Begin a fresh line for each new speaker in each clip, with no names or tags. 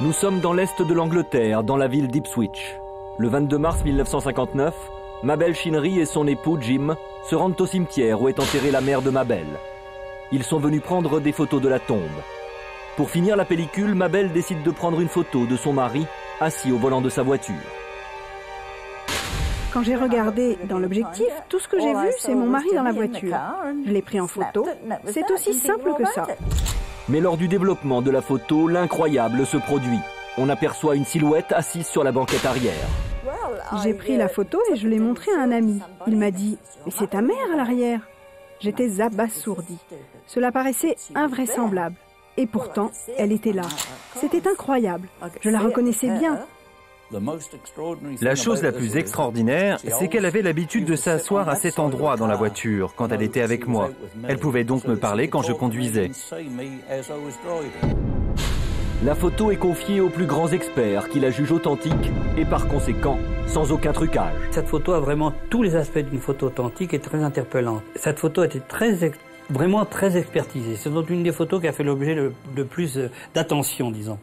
Nous sommes dans l'est de l'Angleterre, dans la ville d'Ipswich. Le 22 mars 1959, Mabel Chinnery et son époux Jim se rendent au cimetière où est enterrée la mère de Mabel. Ils sont venus prendre des photos de la tombe. Pour finir la pellicule, Mabel décide de prendre une photo de son mari assis au volant de sa voiture.
Quand j'ai regardé dans l'objectif, tout ce que j'ai vu, c'est mon mari dans la voiture. Je l'ai pris en photo. C'est aussi simple que ça.
Mais lors du développement de la photo, l'incroyable se produit. On aperçoit une silhouette assise sur la banquette arrière.
J'ai pris la photo et je l'ai montrée à un ami. Il m'a dit « Mais c'est ta mère à l'arrière !» J'étais abasourdie. Cela paraissait invraisemblable. Et pourtant, elle était là. C'était incroyable. Je la reconnaissais bien.
La chose la plus extraordinaire, c'est qu'elle avait l'habitude de s'asseoir à cet endroit dans la voiture quand elle était avec moi. Elle pouvait donc me parler quand je conduisais.
La photo est confiée aux plus grands experts qui la jugent authentique et par conséquent sans aucun trucage.
Cette photo a vraiment tous les aspects d'une photo authentique et très interpellante. Cette photo a été vraiment très expertisée. C'est donc une des photos qui a fait l'objet de plus d'attention, disons.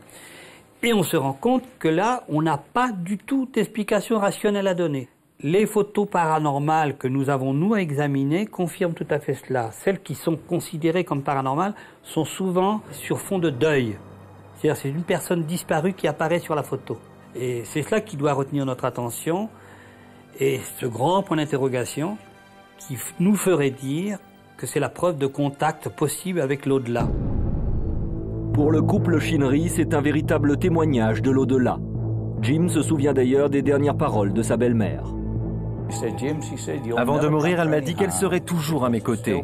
Et on se rend compte que là, on n'a pas du tout d'explication rationnelle à donner. Les photos paranormales que nous avons, nous, à examiner confirment tout à fait cela. Celles qui sont considérées comme paranormales sont souvent sur fond de deuil. C'est-à-dire c'est une personne disparue qui apparaît sur la photo. Et c'est cela qui doit retenir notre attention. Et ce grand point d'interrogation qui nous ferait dire que c'est la preuve de contact possible avec l'au-delà.
Pour le couple Chinnery, c'est un véritable témoignage de l'au-delà. Jim se souvient d'ailleurs des dernières paroles de sa belle-mère.
Avant de mourir, elle m'a dit qu'elle serait toujours à mes côtés.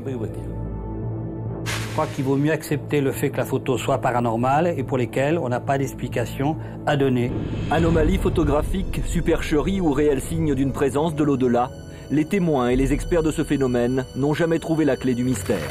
Je crois qu'il vaut mieux accepter le fait que la photo soit paranormale et pour lesquelles on n'a pas d'explication à donner.
Anomalie photographique, supercherie ou réel signe d'une présence de l'au-delà, les témoins et les experts de ce phénomène n'ont jamais trouvé la clé du mystère.